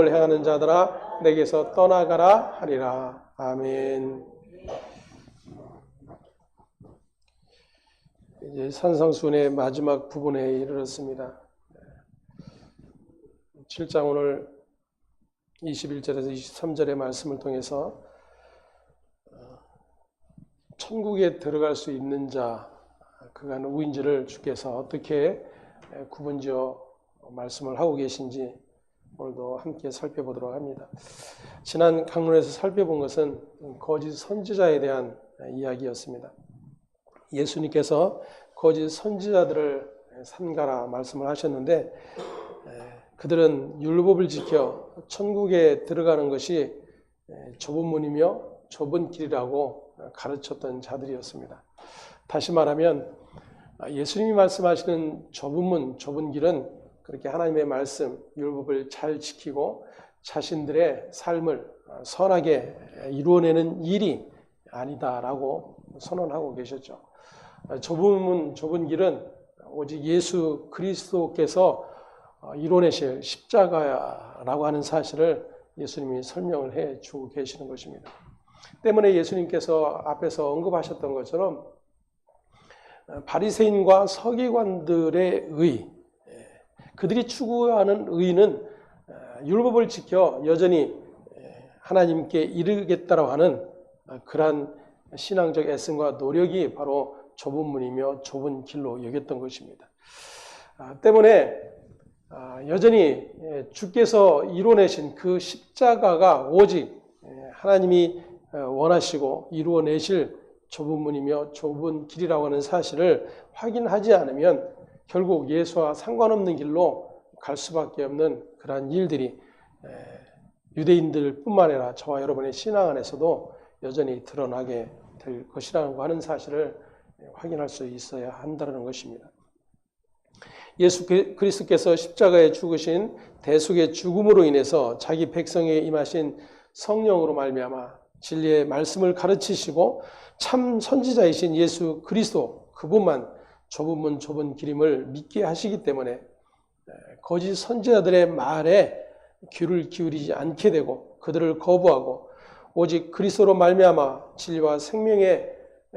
을 행하는 자들아 내게서 떠나가라 하리라. 아멘. 이제 산상수훈의 마지막 부분에 이르렀습니다. 7장 오늘 21절에서 23절의 말씀을 통해서 천국에 들어갈 수 있는 자, 그가 누구인지를 주께서 어떻게 구분지어 말씀을 하고 계신지 오늘도 함께 살펴보도록 합니다. 지난 강론에서 살펴본 것은 거짓 선지자에 대한 이야기였습니다. 예수님께서 거짓 선지자들을 삼가라 말씀을 하셨는데 그들은 율법을 지켜 천국에 들어가는 것이 좁은 문이며 좁은 길이라고 가르쳤던 자들이었습니다. 다시 말하면 예수님이 말씀하시는 좁은 문, 좁은 길은 그렇게 하나님의 말씀, 율법을 잘 지키고 자신들의 삶을 선하게 이루어내는 일이 아니다라고 선언하고 계셨죠. 좁은 문, 좁은 길은 오직 예수 그리스도께서 이루어내실 십자가라고 하는 사실을 예수님이 설명을 해 주고 계시는 것입니다. 때문에 예수님께서 앞에서 언급하셨던 것처럼 바리새인과 서기관들의 의, 그들이 추구하는 의는 율법을 지켜 여전히 하나님께 이르겠다라고 하는 그러한 신앙적 애씀과 노력이 바로 좁은 문이며 좁은 길로 여겼던 것입니다. 때문에 여전히 주께서 이루어내신 그 십자가가 오직 하나님이 원하시고 이루어내실 좁은 문이며 좁은 길이라고 하는 사실을 확인하지 않으면 결국 예수와 상관없는 길로 갈 수밖에 없는 그러한 일들이 유대인들 뿐만 아니라 저와 여러분의 신앙 안에서도 여전히 드러나게 될 것이라고 하는 사실을 확인할 수 있어야 한다는 것입니다. 예수 그리스도께서 십자가에 죽으신 대속의 죽음으로 인해서 자기 백성에 임하신 성령으로 말미암아 진리의 말씀을 가르치시고 참 선지자이신 예수 그리스도 그분만 좁은 문 좁은 길임을 믿게 하시기 때문에 거짓 선지자들의 말에 귀를 기울이지 않게 되고 그들을 거부하고 오직 그리스도로 말미암아 진리와 생명의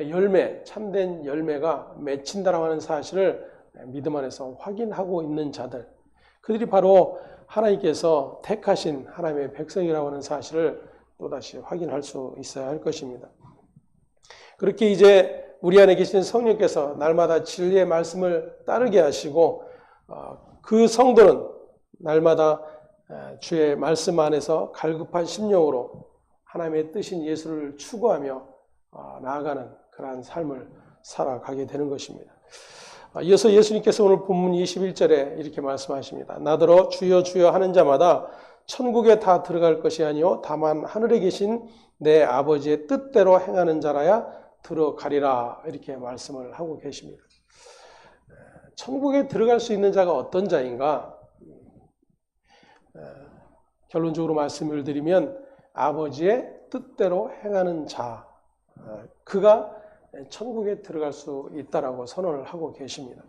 열매, 참된 열매가 맺힌다라고 하는 사실을 믿음 안에서 확인하고 있는 자들, 그들이 바로 하나님께서 택하신 하나님의 백성이라고 하는 사실을 또다시 확인할 수 있어야 할 것입니다. 그렇게 이제 우리 안에 계신 성령께서 날마다 진리의 말씀을 따르게 하시고 그 성도는 날마다 주의 말씀 안에서 갈급한 심령으로 하나님의 뜻인 예수를 추구하며 나아가는 그러한 삶을 살아가게 되는 것입니다. 이어서 예수님께서 오늘 본문 21절에 이렇게 말씀하십니다. 나더러 주여 주여 하는 자마다 천국에 다 들어갈 것이 아니요 다만 하늘에 계신 내 아버지의 뜻대로 행하는 자라야 들어가리라 이렇게 말씀을 하고 계십니다. 천국에 들어갈 수 있는 자가 어떤 자인가? 결론적으로 말씀을 드리면 아버지의 뜻대로 행하는 자, 그가 천국에 들어갈 수 있다라고 선언을 하고 계십니다.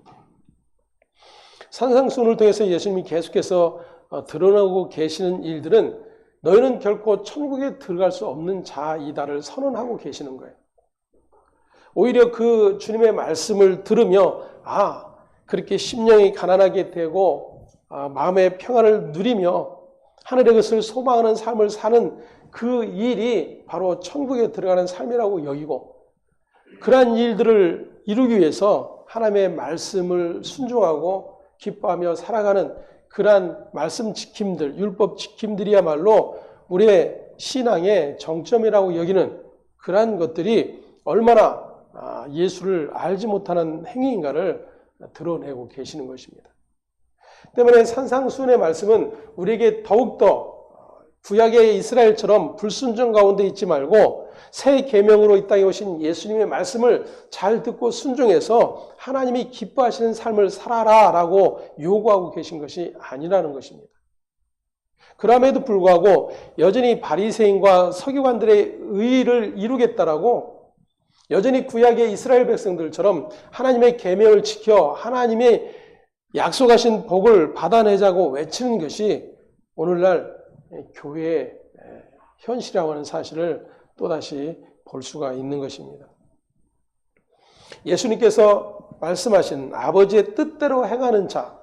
산상수훈을 통해서 예수님이 계속해서 드러나고 계시는 일들은 너희는 결코 천국에 들어갈 수 없는 자이다를 선언하고 계시는 거예요. 오히려 그 주님의 말씀을 들으며 그렇게 심령이 가난하게 되고 마음의 평안을 누리며 하늘의 것을 소망하는 삶을 사는 그 일이 바로 천국에 들어가는 삶이라고 여기고 그러한 일들을 이루기 위해서 하나님의 말씀을 순종하고 기뻐하며 살아가는 그러한 말씀 지킴들, 율법 지킴들이야말로 우리의 신앙의 정점이라고 여기는 그러한 것들이 얼마나 예수를 알지 못하는 행위인가를 드러내고 계시는 것입니다. 때문에 산상수훈의 말씀은 우리에게 더욱더 구약의 이스라엘처럼 불순종 가운데 있지 말고 새 계명으로 이 땅에 오신 예수님의 말씀을 잘 듣고 순종해서 하나님이 기뻐하시는 삶을 살아라라고 요구하고 계신 것이 아니라는 것입니다. 그럼에도 불구하고 여전히 바리새인과 서기관들의 의를 이루겠다라고 여전히 구약의 이스라엘 백성들처럼 하나님의 계명을 지켜 하나님의 약속하신 복을 받아내자고 외치는 것이 오늘날 교회의 현실이라고 하는 사실을 또다시 볼 수가 있는 것입니다. 예수님께서 말씀하신 아버지의 뜻대로 행하는 자,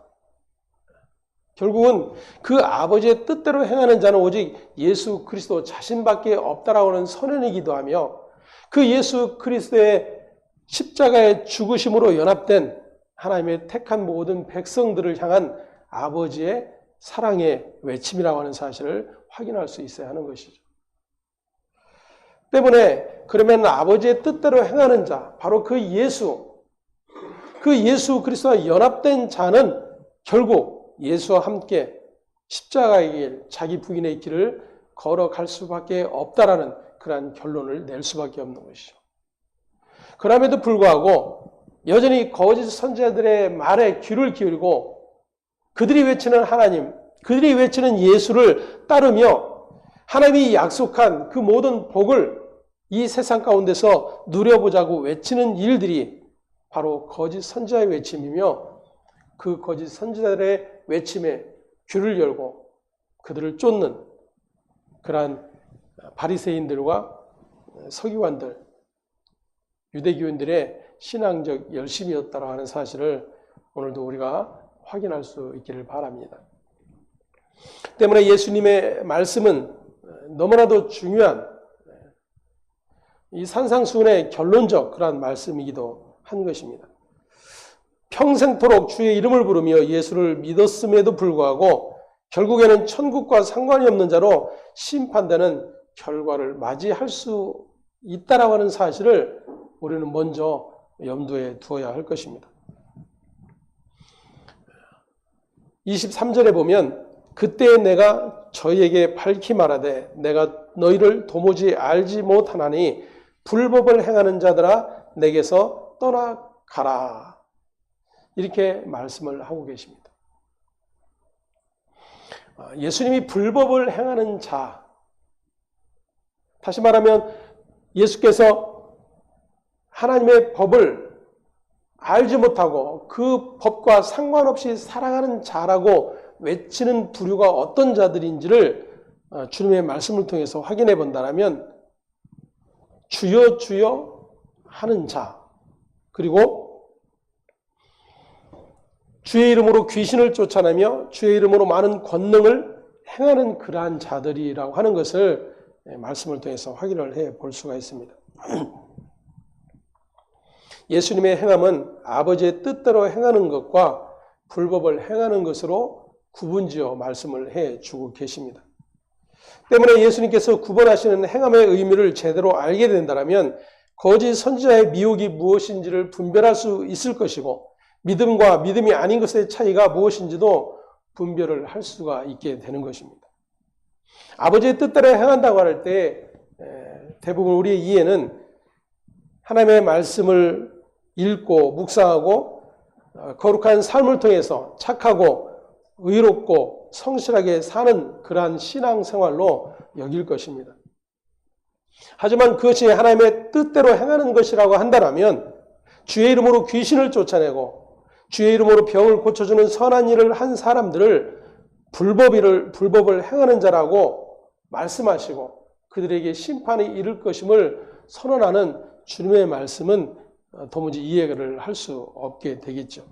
결국은 그 아버지의 뜻대로 행하는 자는 오직 예수 그리스도 자신밖에 없다라고 하는 선언이기도 하며, 그 예수 그리스도의 십자가의 죽으심으로 연합된 하나님의 택한 모든 백성들을 향한 아버지의 사랑의 외침이라고 하는 사실을 확인할 수 있어야 하는 것이죠. 때문에 그러면 아버지의 뜻대로 행하는 자, 바로 그 예수 그리스도와 연합된 자는 결국 예수와 함께 십자가의 길, 자기 부인의 길을 걸어갈 수밖에 없다라는 그러한 결론을 낼 수밖에 없는 것이죠. 그럼에도 불구하고 여전히 거짓 선지자들의 말에 귀를 기울이고 그들이 외치는 하나님, 그들이 외치는 예수를 따르며 하나님이 약속한 그 모든 복을 이 세상 가운데서 누려보자고 외치는 일들이 바로 거짓 선지자의 외침이며, 그 거짓 선지자들의 외침에 귀를 열고 그들을 쫓는 그러한 바리새인들과 서기관들, 유대교인들의 신앙적 열심이었다고 하는 사실을 오늘도 우리가 확인할 수 있기를 바랍니다. 때문에 예수님의 말씀은 너무나도 중요한 이 산상수훈의 결론적 그러한 말씀이기도 한 것입니다. 평생토록 주의 이름을 부르며 예수를 믿었음에도 불구하고 결국에는 천국과 상관이 없는 자로 심판되는 결과를 맞이할 수 있다라고 하는 사실을 우리는 먼저 염두에 두어야 할 것입니다. 23절에 보면 그때 내가 저희에게 밝히 말하되 내가 너희를 도무지 알지 못하나니 불법을 행하는 자들아 내게서 떠나가라, 이렇게 말씀을 하고 계십니다. 예수님이 불법을 행하는 자, 다시 말하면 예수께서 하나님의 법을 알지 못하고 그 법과 상관없이 살아가는 자라고 외치는 부류가 어떤 자들인지를 주님의 말씀을 통해서 확인해 본다면, 주여 주여 하는 자, 그리고 주의 이름으로 귀신을 쫓아내며 주의 이름으로 많은 권능을 행하는 그러한 자들이라고 하는 것을 말씀을 통해서 확인을 해 볼 수가 있습니다. 예수님의 행함은 아버지의 뜻대로 행하는 것과 불법을 행하는 것으로 구분지어 말씀을 해 주고 계십니다. 때문에 예수님께서 구분하시는 행함의 의미를 제대로 알게 된다면 거짓 선지자의 미혹이 무엇인지를 분별할 수 있을 것이고, 믿음과 믿음이 아닌 것의 차이가 무엇인지도 분별을 할 수가 있게 되는 것입니다. 아버지의 뜻대로 행한다고 할 때 대부분 우리의 이해는 하나님의 말씀을 읽고 묵상하고 거룩한 삶을 통해서 착하고 의롭고 성실하게 사는 그러한 신앙생활로 여길 것입니다. 하지만 그것이 하나님의 뜻대로 행하는 것이라고 한다면 주의 이름으로 귀신을 쫓아내고 주의 이름으로 병을 고쳐주는 선한 일을 한 사람들을 불법을 행하는 자라고 말씀하시고 그들에게 심판이 이를 것임을 선언하는 주님의 말씀은 도무지 이해를 할 수 없게 되겠죠.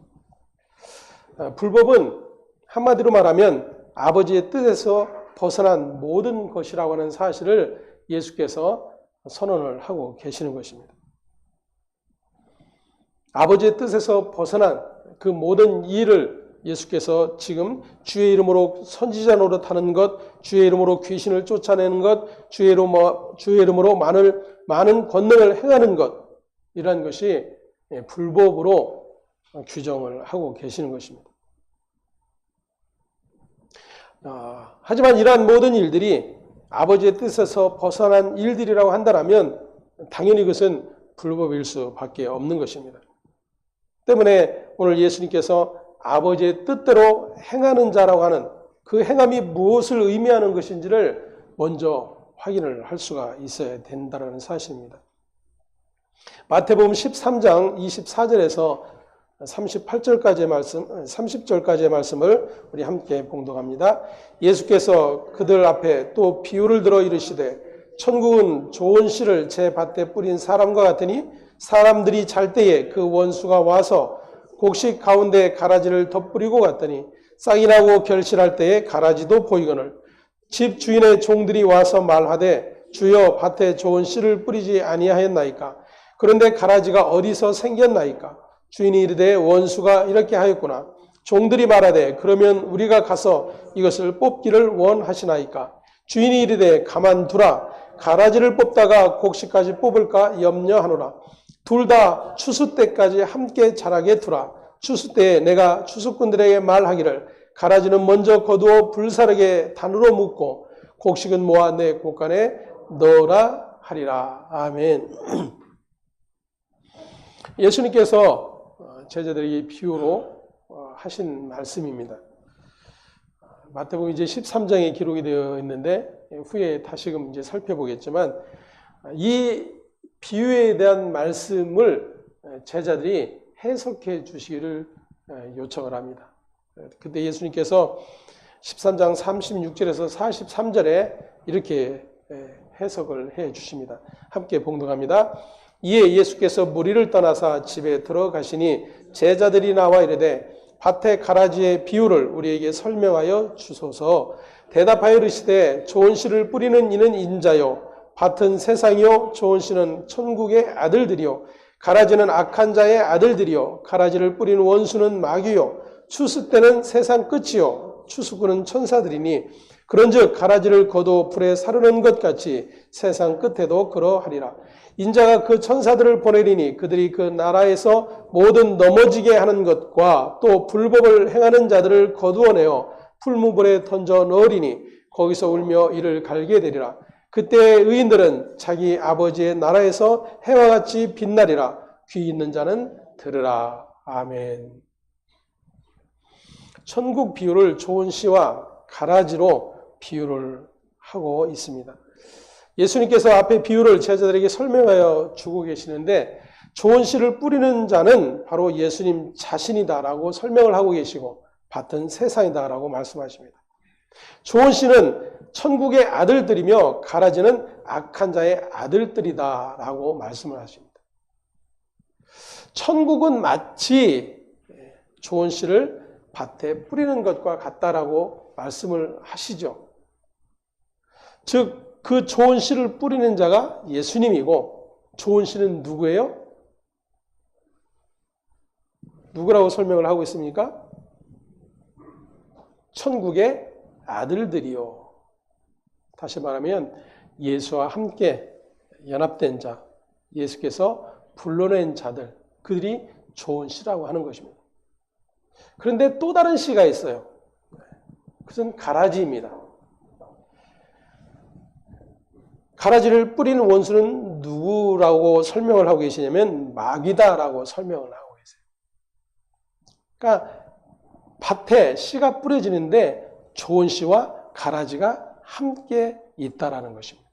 불법은 한마디로 말하면 아버지의 뜻에서 벗어난 모든 것이라고 하는 사실을 예수께서 선언을 하고 계시는 것입니다. 아버지의 뜻에서 벗어난 그 모든 일을 예수께서 지금 주의 이름으로 선지자 노릇하는 것, 주의 이름으로 귀신을 쫓아내는 것, 주의 이름으로 많은 권능을 행하는 것, 이러한 것이 불법으로 규정을 하고 계시는 것입니다. 하지만 이러한 모든 일들이 아버지의 뜻에서 벗어난 일들이라고 한다면 당연히 그것은 불법일 수밖에 없는 것입니다. 때문에 오늘 예수님께서 아버지의 뜻대로 행하는 자라고 하는 그 행함이 무엇을 의미하는 것인지를 먼저 확인을 할 수가 있어야 된다는 사실입니다. 마태복음 13장 24절에서 38절까지의 말씀, 30절까지의 말씀을 우리 함께 봉독합니다. 예수께서 그들 앞에 또 비유를 들어 이르시되 천국은 좋은 씨를 제 밭에 뿌린 사람과 같으니 사람들이 잘 때에 그 원수가 와서 곡식 가운데 가라지를 덧뿌리고 갔더니 싹이 나고 결실할 때에 가라지도 보이거늘 집 주인의 종들이 와서 말하되 주여 밭에 좋은 씨를 뿌리지 아니하였나이까? 그런데 가라지가 어디서 생겼나이까? 주인이 이르되 원수가 이렇게 하였구나. 종들이 말하되 그러면 우리가 가서 이것을 뽑기를 원하시나이까? 주인이 이르되 가만두라. 가라지를 뽑다가 곡식까지 뽑을까 염려하노라. 둘 다 추수 때까지 함께 자라게 두라. 추수 때에 내가 추수꾼들에게 말하기를 가라지는 먼저 거두어 불사르게 단으로 묶고 곡식은 모아 내 곳간에 넣으라 하리라. 아멘. 예수님께서 제자들에게 비유로 하신 말씀입니다. 마태복음 이제 13장에 기록이 되어 있는데 후에 다시금 이제 살펴보겠지만 이 비유에 대한 말씀을 제자들이 해석해 주시기를 요청을 합니다. 그때 예수님께서 13장 36절에서 43절에 이렇게 해석을 해 주십니다. 함께 봉독합니다. 이에 예수께서 무리를 떠나사 집에 들어가시니 제자들이 나와 이르되 밭의 가라지의 비유를 우리에게 설명하여 주소서. 대답하여 이르시되 좋은 씨를 뿌리는 이는 인자요 밭은 세상이요 좋은 씨는 천국의 아들들이요 가라지는 악한 자의 아들들이요 가라지를 뿌리는 원수는 마귀요 추수 때는 세상 끝이요 추수꾼은 천사들이니 그런즉 가라지를 거두 불에 사르는 것 같이 세상 끝에도 그러하리라. 인자가 그 천사들을 보내리니 그들이 그 나라에서 모든 넘어지게 하는 것과 또 불법을 행하는 자들을 거두어내어 풀무불에 던져 넣으리니 거기서 울며 이를 갈게 되리라. 그때 의인들은 자기 아버지의 나라에서 해와 같이 빛나리라. 귀 있는 자는 들으라. 아멘. 천국 비유를 좋은 씨와 가라지로 비유를 하고 있습니다. 예수님께서 앞에 비유를 제자들에게 설명하여 주고 계시는데 좋은 씨를 뿌리는 자는 바로 예수님 자신이다라고 설명을 하고 계시고 밭은 세상이다라고 말씀하십니다. 좋은 씨는 천국의 아들들이며 가라지는 악한 자의 아들들이다라고 말씀을 하십니다. 천국은 마치 좋은 씨를 밭에 뿌리는 것과 같다라고 말씀을 하시죠. 즉 그 좋은 씨를 뿌리는 자가 예수님이고 좋은 씨는 누구예요? 누구라고 설명을 하고 있습니까? 천국의 아들들이요. 다시 말하면 예수와 함께 연합된 자, 예수께서 불러낸 자들, 그들이 좋은 씨라고 하는 것입니다. 그런데 또 다른 씨가 있어요. 그것은 가라지입니다. 가라지를 뿌리는 원수는 누구라고 설명을 하고 계시냐면 마귀다라고 설명을 하고 계세요. 그러니까 밭에 씨가 뿌려지는데 좋은 씨와 가라지가 함께 있다라는 것입니다.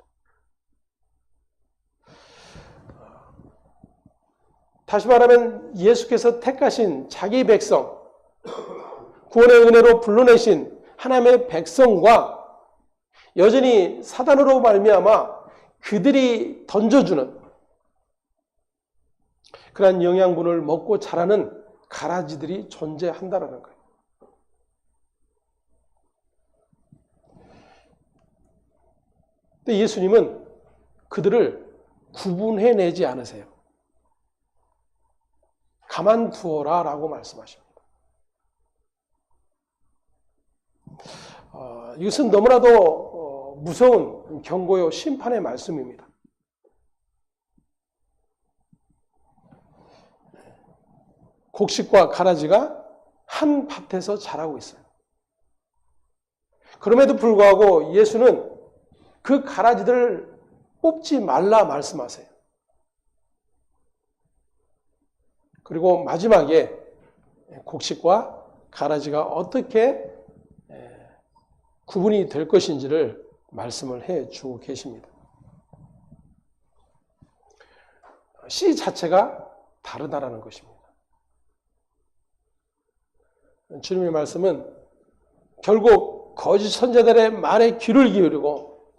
다시 말하면 예수께서 택하신 자기 백성, 구원의 은혜로 불러내신 하나님의 백성과 여전히 사단으로 말미암아 그들이 던져주는 그러한 영양분을 먹고 자라는 가라지들이 존재한다는 거예요. 근데 예수님은 그들을 구분해내지 않으세요. 가만두어라 라고 말씀하십니다. 이것은 너무나도 무서운 경고요 심판의 말씀입니다. 곡식과 가라지가 한 밭에서 자라고 있어요. 그럼에도 불구하고 예수는 그 가라지들을 뽑지 말라 말씀하세요. 그리고 마지막에 곡식과 가라지가 어떻게 구분이 될 것인지를 말씀을 해 주고 계십니다. 씨 자체가 다르다라는 것입니다. 주님의 말씀은 결국 거짓 선자들의 말에 귀를 기울이고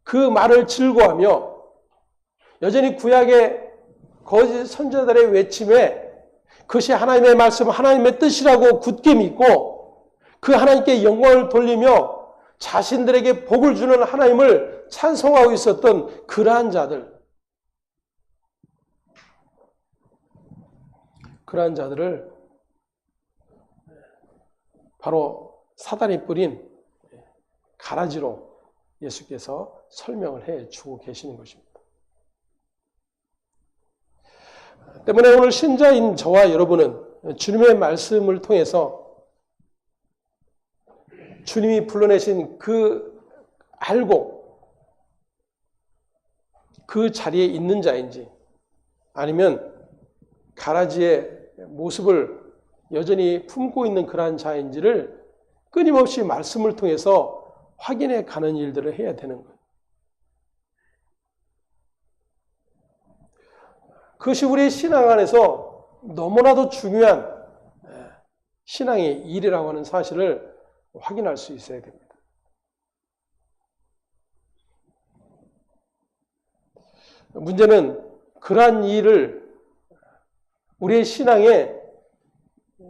그 말을 즐거워하며 여전히 구약의 거짓 선자들의 외침에 그것이 하나님의 말씀, 하나님의 뜻이라고 굳게 믿고 그 하나님께 영광을 돌리며 자신들에게 복을 주는 하나님을 찬송하고 있었던 그러한 자들을 바로 사단이 뿌린 가라지로 예수께서 설명을 해 주고 계시는 것입니다. 때문에 오늘 신자인 저와 여러분은 주님의 말씀을 통해서 주님이 불러내신 알고 그 자리에 있는 자인지 아니면 가라지의 모습을 여전히 품고 있는 그러한 자인지를 끊임없이 말씀을 통해서 확인해 가는 일들을 해야 되는 거예요. 그것이 우리의 신앙 안에서 너무나도 중요한 신앙의 일이라고 하는 사실을 확인할 수 있어야 됩니다. 문제는 그러한 일을 우리의 신앙에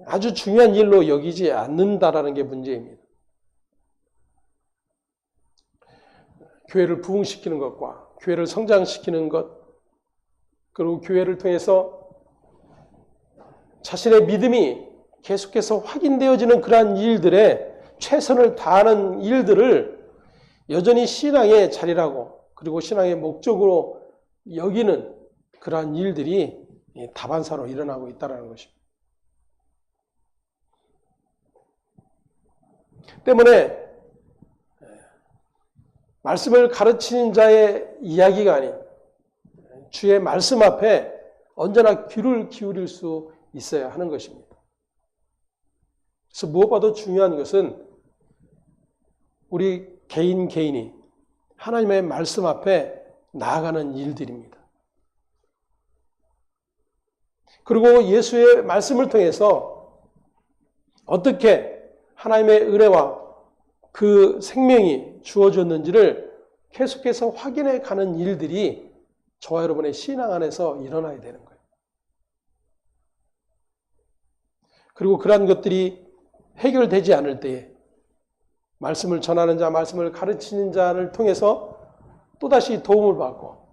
아주 중요한 일로 여기지 않는다라는 게 문제입니다. 교회를 부흥시키는 것과 교회를 성장시키는 것, 그리고 교회를 통해서 자신의 믿음이 계속해서 확인되어지는 그러한 일들에 최선을 다하는 일들을 여전히 신앙의 자리라고 그리고 신앙의 목적으로 여기는 그러한 일들이 다반사로 일어나고 있다는 것입니다. 때문에 말씀을 가르치는 자의 이야기가 아닌 주의 말씀 앞에 언제나 귀를 기울일 수 있어야 하는 것입니다. 그래서 무엇보다도 중요한 것은 우리 개인이 하나님의 말씀 앞에 나아가는 일들입니다. 그리고 예수의 말씀을 통해서 어떻게 하나님의 은혜와 그 생명이 주어졌는지를 계속해서 확인해 가는 일들이 저와 여러분의 신앙 안에서 일어나야 되는 거예요. 그리고 그러한 것들이 해결되지 않을 때에 말씀을 전하는 자, 말씀을 가르치는 자를 통해서 또다시 도움을 받고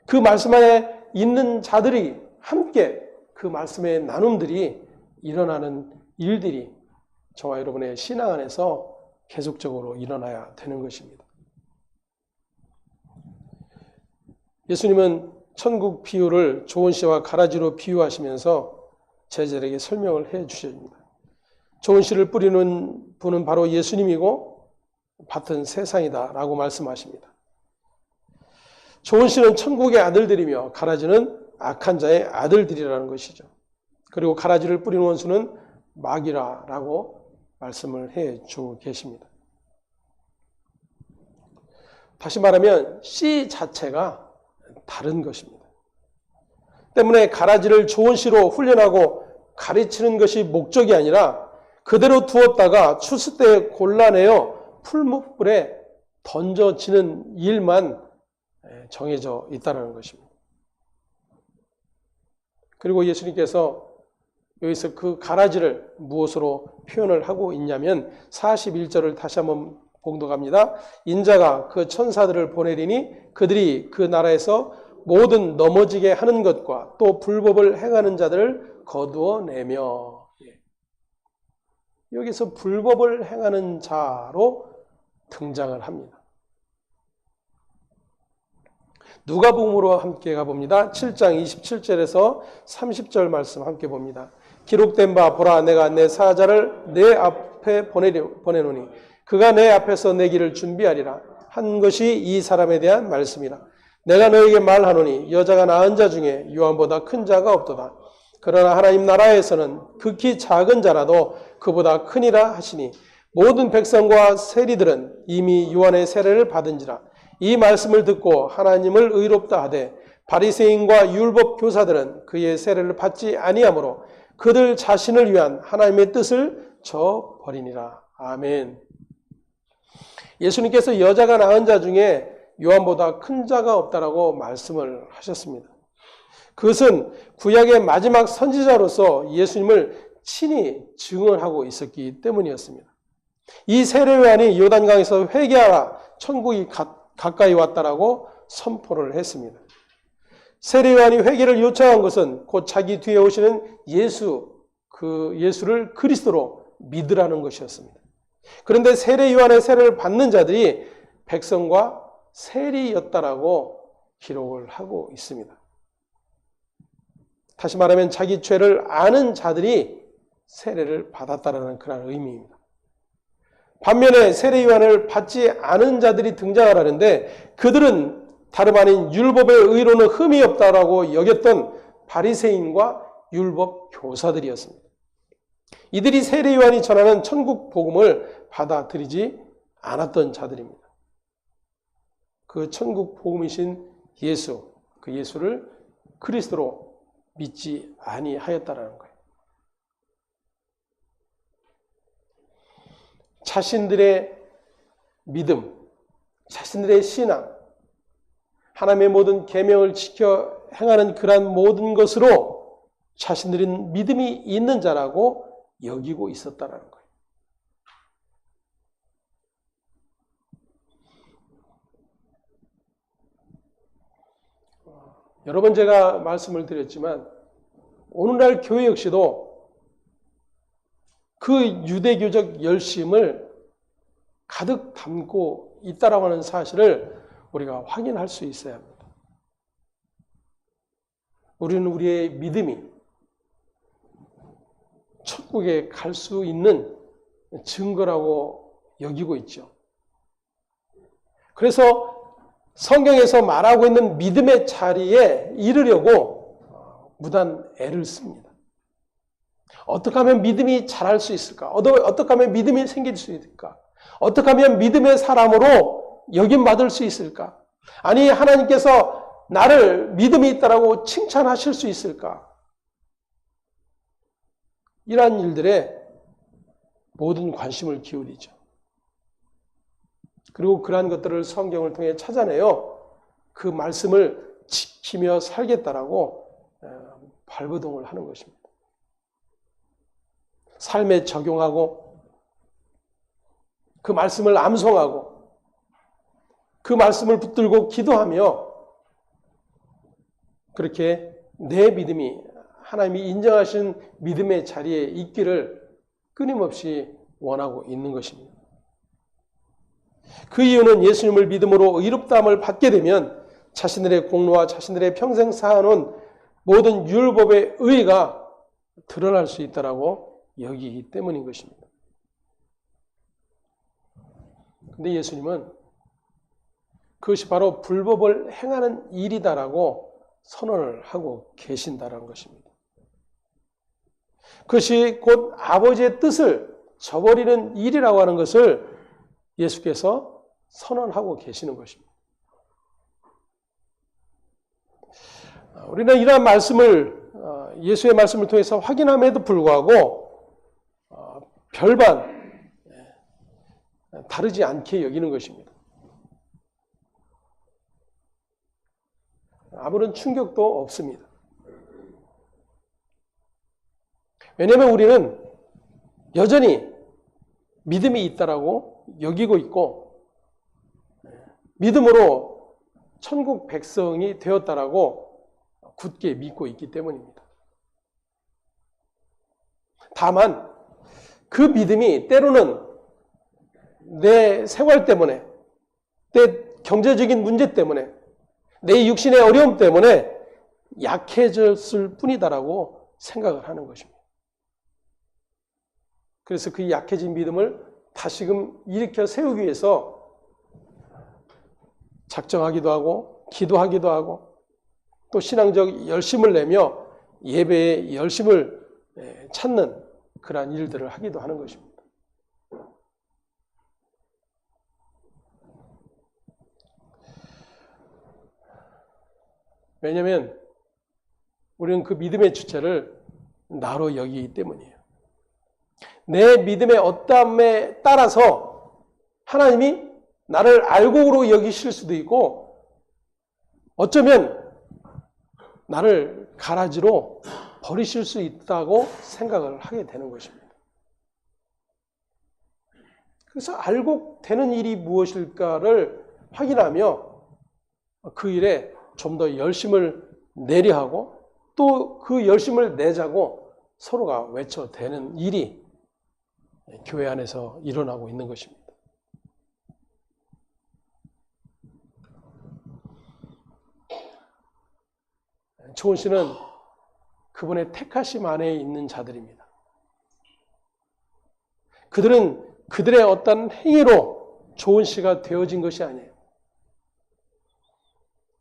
그 말씀 안에 있는 자들이 함께 그 말씀의 나눔들이 일어나는 일들이 저와 여러분의 신앙 안에서 계속적으로 일어나야 되는 것입니다. 예수님은 천국 비유를 좋은 씨와 가라지로 비유하시면서 제자들에게 설명을 해 주십니다. 좋은 씨를 뿌리는 분은 바로 예수님이고 밭은 세상이다 라고 말씀하십니다. 좋은 씨는 천국의 아들들이며 가라지는 악한 자의 아들들이라는 것이죠. 그리고 가라지를 뿌리는 원수는 마귀라라고 말씀을 해 주고 계십니다. 다시 말하면 씨 자체가 다른 것입니다. 때문에 가라지를 좋은 씨로 훈련하고 가르치는 것이 목적이 아니라 그대로 두었다가 추수 때 골라내어 풀무불에 던져지는 일만 정해져 있다는 것입니다. 그리고 예수님께서 여기서 그 가라지를 무엇으로 표현을 하고 있냐면 41절을 다시 한번 봉독합니다. 인자가 그 천사들을 보내리니 그들이 그 나라에서 모든 넘어지게 하는 것과 또 불법을 행하는 자들을 거두어내며, 여기서 불법을 행하는 자로 등장을 합니다. 누가복음으로 함께 가봅니다. 7장 27절에서 30절 말씀 함께 봅니다. 기록된 바 보라 내가 내 사자를 내 앞에 보내노니 그가 내 앞에서 내 길을 준비하리라 한 것이 이 사람에 대한 말씀이라. 내가 너에게 말하노니 여자가 낳은 자 중에 요한보다 큰 자가 없도다. 그러나 하나님 나라에서는 극히 작은 자라도 그보다 크니라 하시니 모든 백성과 세리들은 이미 요한의 세례를 받은지라. 이 말씀을 듣고 하나님을 의롭다 하되 바리새인과 율법 교사들은 그의 세례를 받지 아니하므로 그들 자신을 위한 하나님의 뜻을 저버리니라. 아멘. 예수님께서 여자가 낳은 자 중에 요한보다 큰 자가 없다라고 말씀을 하셨습니다. 그것은 구약의 마지막 선지자로서 예수님을 친히 증언하고 있었기 때문이었습니다. 이 세례 요한이 요단강에서 회개하라, 천국이 가까이 왔다라고 선포를 했습니다. 세례 요한이 회개를 요청한 것은 곧 자기 뒤에 오시는 예수를 그리스도로 믿으라는 것이었습니다. 그런데 세례 요한의 세례를 받는 자들이 백성과 세리였다라고 기록을 하고 있습니다. 다시 말하면 자기 죄를 아는 자들이 세례를 받았다라는 그런 의미입니다. 반면에 세례 요한을 받지 않은 자들이 등장을 하는데 그들은 다름 아닌 율법의 의로는 흠이 없다라고 여겼던 바리새인과 율법 교사들이었습니다. 이들이 세례 요한이 전하는 천국 복음을 받아들이지 않았던 자들입니다. 그 천국 복음이신 예수, 그 예수를 그리스도로 믿지 아니하였다라는 거예요. 자신들의 믿음, 자신들의 신앙, 하나님의 모든 계명을 지켜 행하는 그러한 모든 것으로 자신들은 믿음이 있는 자라고 여기고 있었다는 거예요. 여러 번 제가 말씀을 드렸지만 오늘날 교회 역시도 그 유대교적 열심을 가득 담고 있다라고 하는 사실을 우리가 확인할 수 있어야 합니다. 우리는 우리의 믿음이 천국에 갈 수 있는 증거라고 여기고 있죠. 그래서 성경에서 말하고 있는 믿음의 자리에 이르려고 무단 애를 씁니다. 어떻게 하면 믿음이 자랄 수 있을까? 어떻게 하면 믿음이 생길 수 있을까? 어떻게 하면 믿음의 사람으로 여김받을 수 있을까? 아니, 하나님께서 나를 믿음이 있다라고 칭찬하실 수 있을까? 이러한 일들에 모든 관심을 기울이죠. 그리고 그러한 것들을 성경을 통해 찾아내어 그 말씀을 지키며 살겠다라고 발버둥을 하는 것입니다. 삶에 적용하고 그 말씀을 암송하고 그 말씀을 붙들고 기도하며 그렇게 내 믿음이 하나님이 인정하신 믿음의 자리에 있기를 끊임없이 원하고 있는 것입니다. 그 이유는 예수님을 믿음으로 의롭다함을 받게 되면 자신들의 공로와 자신들의 평생 쌓아놓은 모든 율법의 의가 드러날 수 있다라고 여기기 때문인 것입니다. 그런데 예수님은 그것이 바로 불법을 행하는 일이다라고 선언을 하고 계신다는 것입니다. 그것이 곧 아버지의 뜻을 저버리는 일이라고 하는 것을 예수께서 선언하고 계시는 것입니다. 우리는 이러한 말씀을 예수의 말씀을 통해서 확인함에도 불구하고 별반 다르지 않게 여기는 것입니다. 아무런 충격도 없습니다. 왜냐하면 우리는 여전히 믿음이 있다라고 여기고 있고 믿음으로 천국 백성이 되었다라고 굳게 믿고 있기 때문입니다. 다만 그 믿음이 때로는 내 생활 때문에, 내 경제적인 문제 때문에, 내 육신의 어려움 때문에 약해졌을 뿐이다라고 생각을 하는 것입니다. 그래서 그 약해진 믿음을 다시금 일으켜 세우기 위해서 작정하기도 하고 기도하기도 하고 또 신앙적 열심을 내며 예배의 열심을 찾는 그러한 일들을 하기도 하는 것입니다. 왜냐하면 우리는 그 믿음의 주체를 나로 여기기 때문이에요. 내 믿음의 어떠함에 따라서 하나님이 나를 알곡으로 여기실 수도 있고 어쩌면 나를 가라지로 버리실 수 있다고 생각을 하게 되는 것입니다. 그래서 알곡되는 일이 무엇일까를 확인하며 그 일에 좀 더 열심을 내려 하고 또 그 열심을 내자고 서로가 외쳐대는 일이 교회 안에서 일어나고 있는 것입니다. 조은 씨는 그분의 택하심 안에 있는 자들입니다. 그들은 그들의 어떤 행위로 조은 씨가 되어진 것이 아니에요.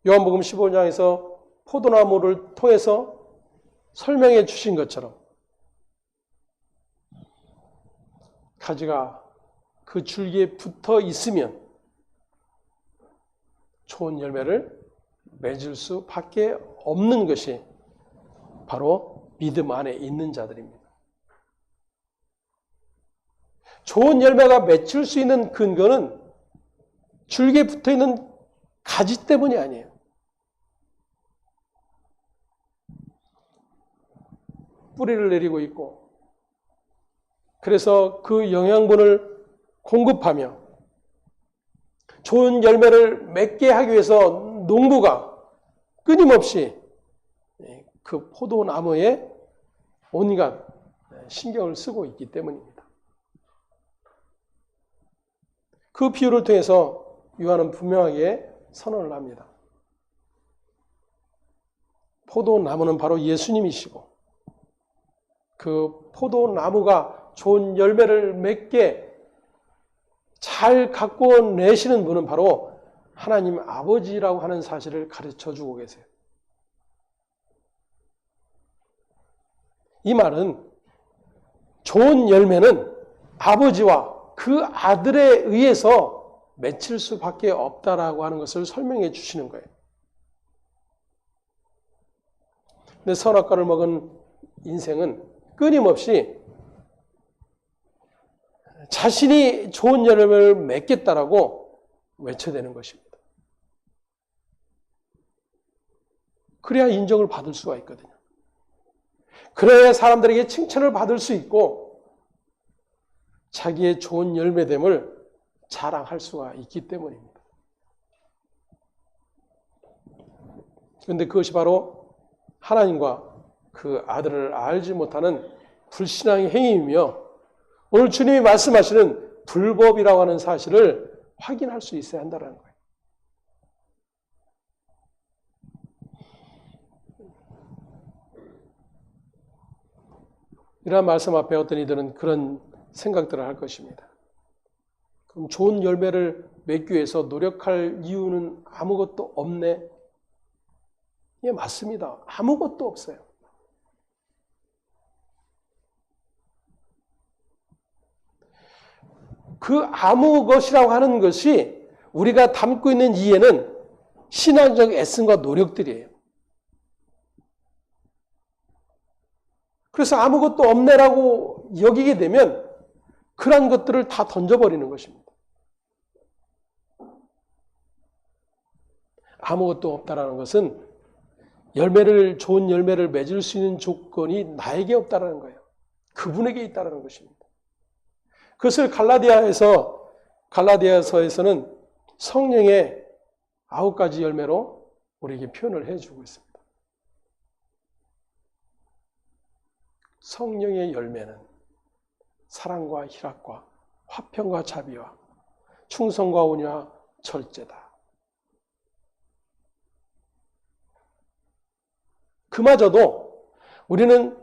요한복음 15장에서 포도나무를 통해서 설명해 주신 것처럼 가지가 그 줄기에 붙어 있으면 좋은 열매를 맺을 수밖에 없는 것이 바로 믿음 안에 있는 자들입니다. 좋은 열매가 맺힐 수 있는 근거는 줄기에 붙어 있는 가지 때문이 아니에요. 뿌리를 내리고 있고 그래서 그 영양분을 공급하며 좋은 열매를 맺게 하기 위해서 농부가 끊임없이 그 포도나무에 온갖 신경을 쓰고 있기 때문입니다. 그 비유를 통해서 요한은 분명하게 선언을 합니다. 포도나무는 바로 예수님이시고 그 포도나무가 좋은 열매를 맺게 잘 갖고 내시는 분은 바로 하나님 아버지라고 하는 사실을 가르쳐 주고 계세요. 이 말은 좋은 열매는 아버지와 그 아들에 의해서 맺힐 수밖에 없다라고 하는 것을 설명해 주시는 거예요. 근데 선악과를 먹은 인생은 끊임없이 자신이 좋은 열매를 맺겠다라고 외쳐대는 것입니다. 그래야 인정을 받을 수가 있거든요. 그래야 사람들에게 칭찬을 받을 수 있고 자기의 좋은 열매됨을 자랑할 수가 있기 때문입니다. 그런데 그것이 바로 하나님과 그 아들을 알지 못하는 불신앙의 행위이며 오늘 주님이 말씀하시는 불법이라고 하는 사실을 확인할 수 있어야 한다는 거예요. 이러한 말씀 앞에 어떤 이들은 그런 생각들을 할 것입니다. 그럼 좋은 열매를 맺기 위해서 노력할 이유는 아무것도 없네? 예, 맞습니다. 아무것도 없어요. 그 아무 것이라고 하는 것이 우리가 담고 있는 이해는 신앙적 애씀과 노력들이에요. 그래서 아무것도 없네라고 여기게 되면 그런 것들을 다 던져버리는 것입니다. 아무것도 없다라는 것은 좋은 열매를 맺을 수 있는 조건이 나에게 없다라는 거예요. 그분에게 있다라는 것입니다. 그것을 갈라디아서에서는 성령의 9가지 열매로 우리에게 표현을 해주고 있습니다. 성령의 열매는 사랑과 희락과 화평과 자비와 충성과 온유와 절제다. 그마저도 우리는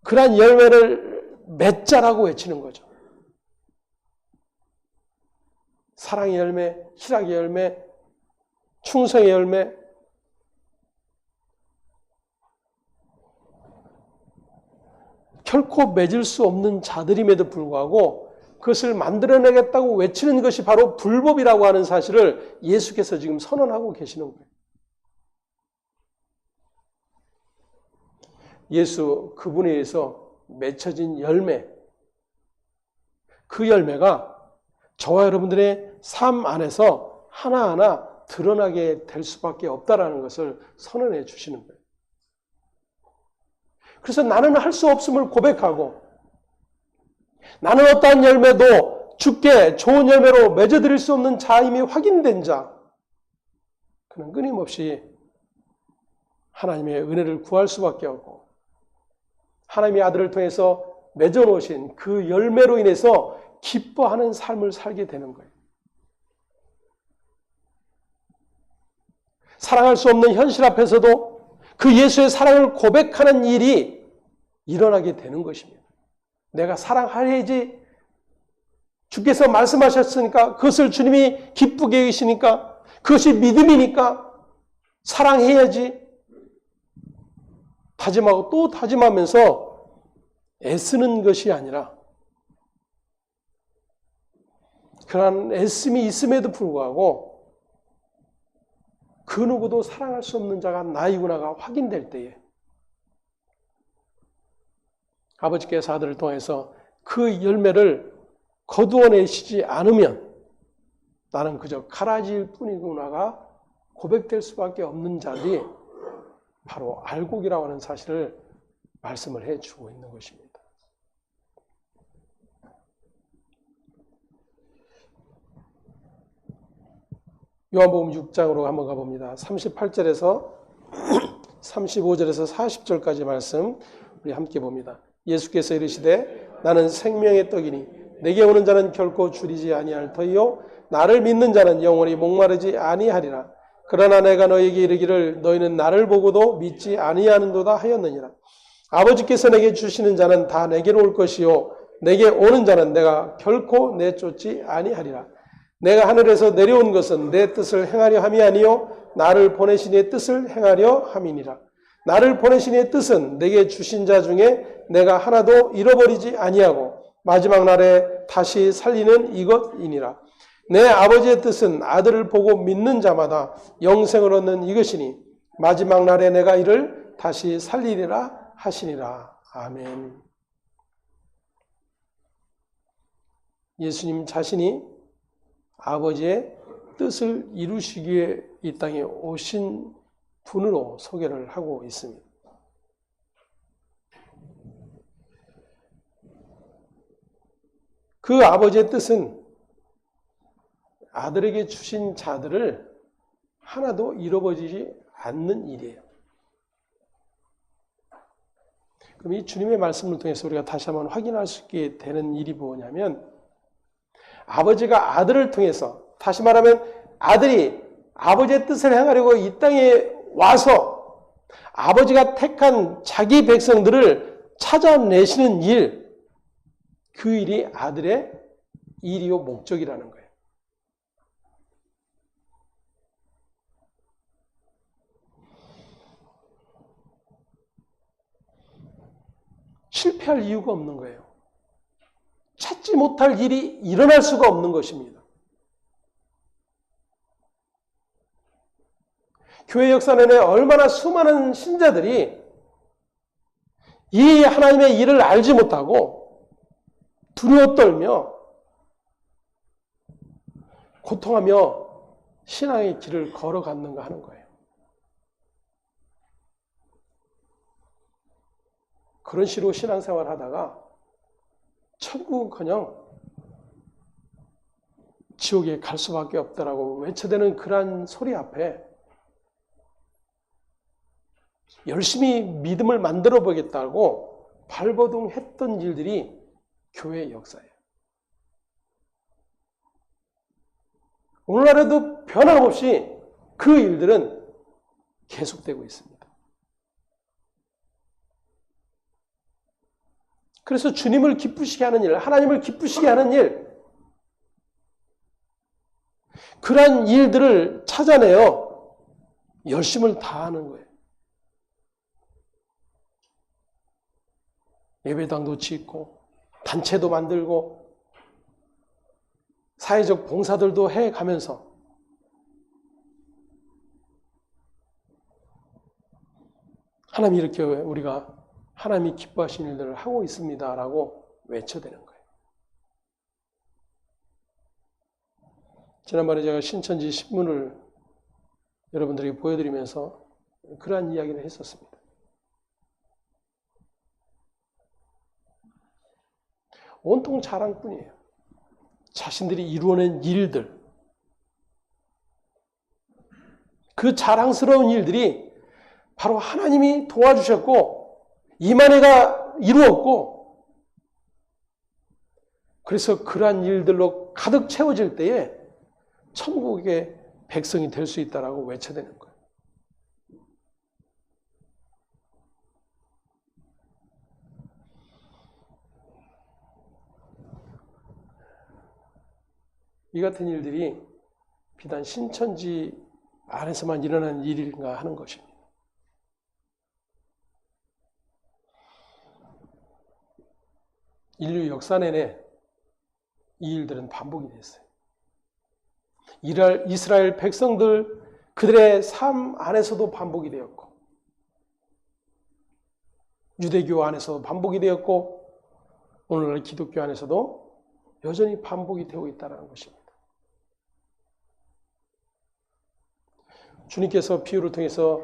그러한 열매를 맺자라고 외치는 거죠. 사랑의 열매, 희락의 열매, 충성의 열매, 결코 맺을 수 없는 자들임에도 불구하고 그것을 만들어내겠다고 외치는 것이 바로 불법이라고 하는 사실을 예수께서 지금 선언하고 계시는 거예요. 예수 그분에 의해서 맺혀진 열매, 그 열매가 저와 여러분들의 삶 안에서 하나하나 드러나게 될 수밖에 없다라는 것을 선언해 주시는 거예요. 그래서 나는 할 수 없음을 고백하고, 나는 어떠한 열매도 주께 좋은 열매로 맺어드릴 수 없는 자임이 확인된 자, 그는 끊임없이 하나님의 은혜를 구할 수밖에 없고, 하나님의 아들을 통해서 맺어놓으신 그 열매로 인해서 기뻐하는 삶을 살게 되는 거예요. 사랑할 수 없는 현실 앞에서도 그 예수의 사랑을 고백하는 일이 일어나게 되는 것입니다. 내가 사랑해야지, 주께서 말씀하셨으니까, 그것을 주님이 기쁘게 계시니까, 그것이 믿음이니까 사랑해야지 다짐하고 또 다짐하면서 애쓰는 것이 아니라, 그러한 애씀이 있음에도 불구하고 그 누구도 사랑할 수 없는 자가 나이구나가 확인될 때에 아버지께서 아들을 통해서 그 열매를 거두어내시지 않으면 나는 그저 가라지일 뿐이구나가 고백될 수밖에 없는 자들이 바로 알곡이라고 하는 사실을 말씀을 해주고 있는 것입니다. 요한복음 6장으로 한번 가봅니다. 38절에서 35절에서 40절까지 말씀 우리 함께 봅니다. 예수께서 이르시되 나는 생명의 떡이니 내게 오는 자는 결코 줄이지 아니할 터이요 나를 믿는 자는 영원히 목마르지 아니하리라. 그러나 내가 너에게 이르기를 너희는 나를 보고도 믿지 아니하는도다 하였느니라. 아버지께서 내게 주시는 자는 다 내게로 올 것이요 내게 오는 자는 내가 결코 내쫓지 아니하리라. 내가 하늘에서 내려온 것은 내 뜻을 행하려 함이 아니요 나를 보내신 이의 뜻을 행하려 함이니라. 나를 보내신 이의 뜻은 내게 주신 자 중에 내가 하나도 잃어버리지 아니하고 마지막 날에 다시 살리는 이것이니라. 내 아버지의 뜻은 아들을 보고 믿는 자마다 영생을 얻는 이것이니 마지막 날에 내가 이를 다시 살리리라 하시니라. 아멘. 예수님 자신이 아버지의 뜻을 이루시기 위해 이 땅에 오신 분으로 소개를 하고 있습니다. 그 아버지의 뜻은 아들에게 주신 자들을 하나도 잃어버리지 않는 일이에요. 그럼 이 주님의 말씀을 통해서 우리가 다시 한번 확인할 수 있게 되는 일이 뭐냐면, 아버지가 아들을 통해서, 다시 말하면 아들이 아버지의 뜻을 행하려고 이 땅에 와서 아버지가 택한 자기 백성들을 찾아내시는 일, 그 일이 아들의 일이요 목적이라는 거예요. 실패할 이유가 없는 거예요. 찾지 못할 일이 일어날 수가 없는 것입니다. 교회 역사 내내 얼마나 수많은 신자들이 이 하나님의 일을 알지 못하고 두려워 떨며 고통하며 신앙의 길을 걸어갔는가 하는 거예요. 그런 식으로 신앙생활을 하다가 천국은커녕 지옥에 갈 수밖에 없다라고 외쳐대는 그러한 소리 앞에 열심히 믿음을 만들어 보겠다고 발버둥했던 일들이 교회의 역사예요. 오늘날에도 변함없이 그 일들은 계속되고 있습니다. 그래서 주님을 기쁘시게 하는 일, 하나님을 기쁘시게 하는 일, 그러한 일들을 찾아내어 열심을 다하는 거예요. 예배당도 짓고 단체도 만들고 사회적 봉사들도 해가면서 하나님 이렇게 우리가 하나님이 기뻐하시는 일들을 하고 있습니다라고 외쳐대는 거예요. 지난번에 제가 신천지 신문을 여러분들에게 보여드리면서 그러한 이야기를 했었습니다. 온통 자랑뿐이에요. 자신들이 이루어낸 일들, 그 자랑스러운 일들이 바로 하나님이 도와주셨고 이만희가 이루었고, 그래서 그러한 일들로 가득 채워질 때에 천국의 백성이 될 수 있다라고 외쳐대는 거예요. 이 같은 일들이 비단 신천지 안에서만 일어나는 일인가 하는 것입니다. 인류 역사 내내 이 일들은 반복이 됐어요. 이스라엘 백성들 그들의 삶 안에서도 반복이 되었고, 유대교 안에서도 반복이 되었고, 오늘날 기독교 안에서도 여전히 반복이 되고 있다는 것입니다. 주님께서 비유를 통해서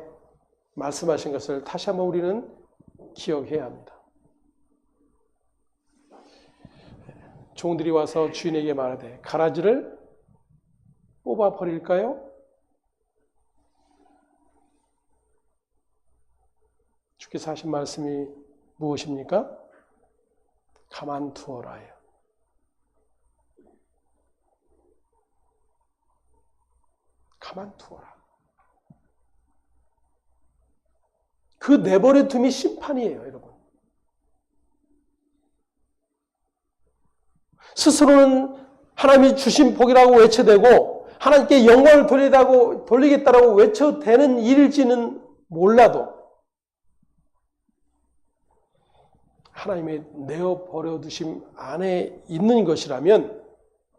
말씀하신 것을 다시 한번 우리는 기억해야 합니다. 종들이 와서 주인에게 말하되 가라지를 뽑아 버릴까요? 주께서 하신 말씀이 무엇입니까? 가만두어라요. 가만두어라. 그 내버려 둠이 심판이에요, 여러분. 스스로는 하나님이 주신 복이라고 외쳐대고 하나님께 영광을 돌리겠다라고 외쳐대는 일일지는 몰라도 하나님의 내어버려 두심 안에 있는 것이라면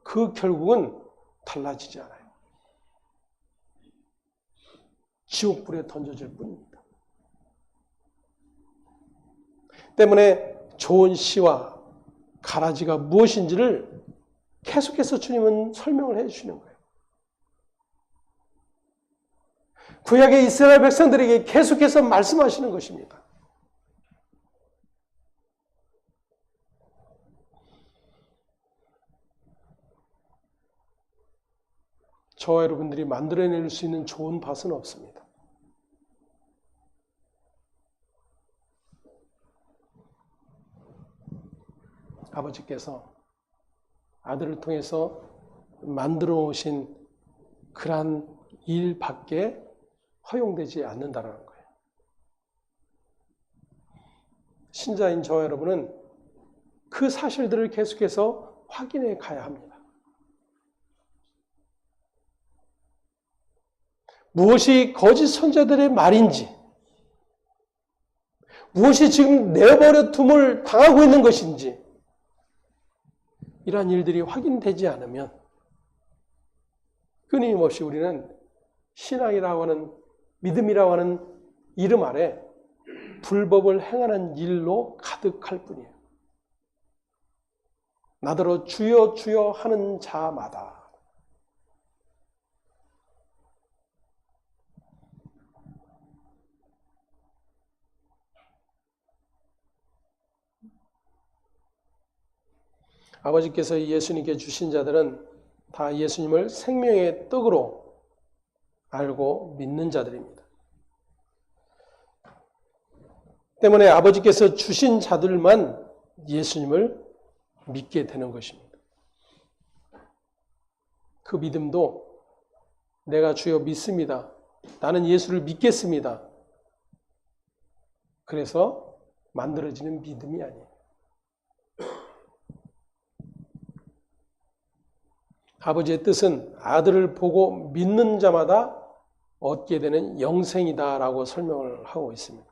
그 결국은 달라지지 않아요. 지옥불에 던져질 뿐입니다. 때문에 좋은 씨와 가라지가 무엇인지를 계속해서 주님은 설명을 해 주시는 거예요. 구약의 이스라엘 백성들에게 계속해서 말씀하시는 것입니다. 저와 여러분들이 만들어낼 수 있는 좋은 밭은 없습니다. 아버지께서 아들을 통해서 만들어 오신 그러한 일밖에 허용되지 않는다는 거예요. 신자인 저와 여러분은 그 사실들을 계속해서 확인해 가야 합니다. 무엇이 거짓 선자들의 말인지, 무엇이 지금 내버려 둠을 당하고 있는 것인지, 이러한 일들이 확인되지 않으면 끊임없이 우리는 신앙이라고 하는, 믿음이라고 하는 이름 아래 불법을 행하는 일로 가득할 뿐이에요. 나더러 주여 주여 하는 자마다. 아버지께서 예수님께 주신 자들은 다 예수님을 생명의 떡으로 알고 믿는 자들입니다. 때문에 아버지께서 주신 자들만 예수님을 믿게 되는 것입니다. 그 믿음도 내가 주여 믿습니다. 나는 예수를 믿겠습니다. 그래서 만들어지는 믿음이 아니에요. 아버지의 뜻은 아들을 보고 믿는 자마다 얻게 되는 영생이다라고 설명을 하고 있습니다.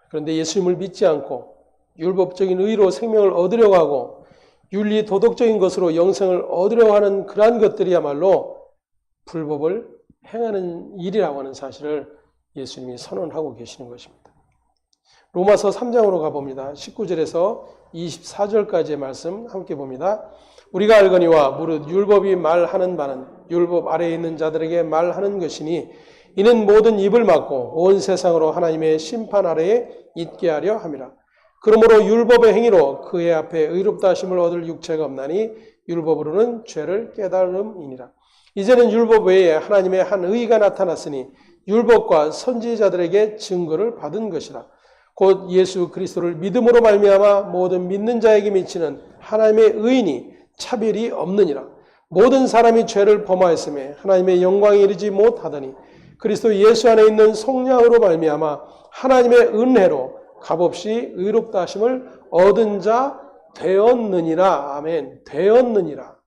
그런데 예수님을 믿지 않고 율법적인 의로 생명을 얻으려고 하고 윤리 도덕적인 것으로 영생을 얻으려고 하는 그러한 것들이야말로 불법을 행하는 일이라고 하는 사실을 예수님이 선언하고 계시는 것입니다. 로마서 3장으로 가봅니다. 19절에서 24절까지의 말씀 함께 봅니다. 우리가 알거니와 무릇 율법이 말하는 바는 율법 아래에 있는 자들에게 말하는 것이니 이는 모든 입을 막고 온 세상으로 하나님의 심판 아래에 있게 하려 함이라. 그러므로 율법의 행위로 그의 앞에 의롭다 하심을 얻을 육체가 없나니 율법으로는 죄를 깨달음이니라. 이제는 율법 외에 하나님의 한 의가 나타났으니 율법과 선지자들에게 증거를 받은 것이라. 곧 예수 그리스도를 믿음으로 말미암아 모든 믿는 자에게 미치는 하나님의 의인이 차별이 없느니라. 모든 사람이 죄를 범하였음에 하나님의 영광에 이르지 못하더니 그리스도 예수 안에 있는 성령으로 말미암아 하나님의 은혜로 값없이 의롭다 하심을 얻은 자 되었느니라. 아멘. 되었느니라.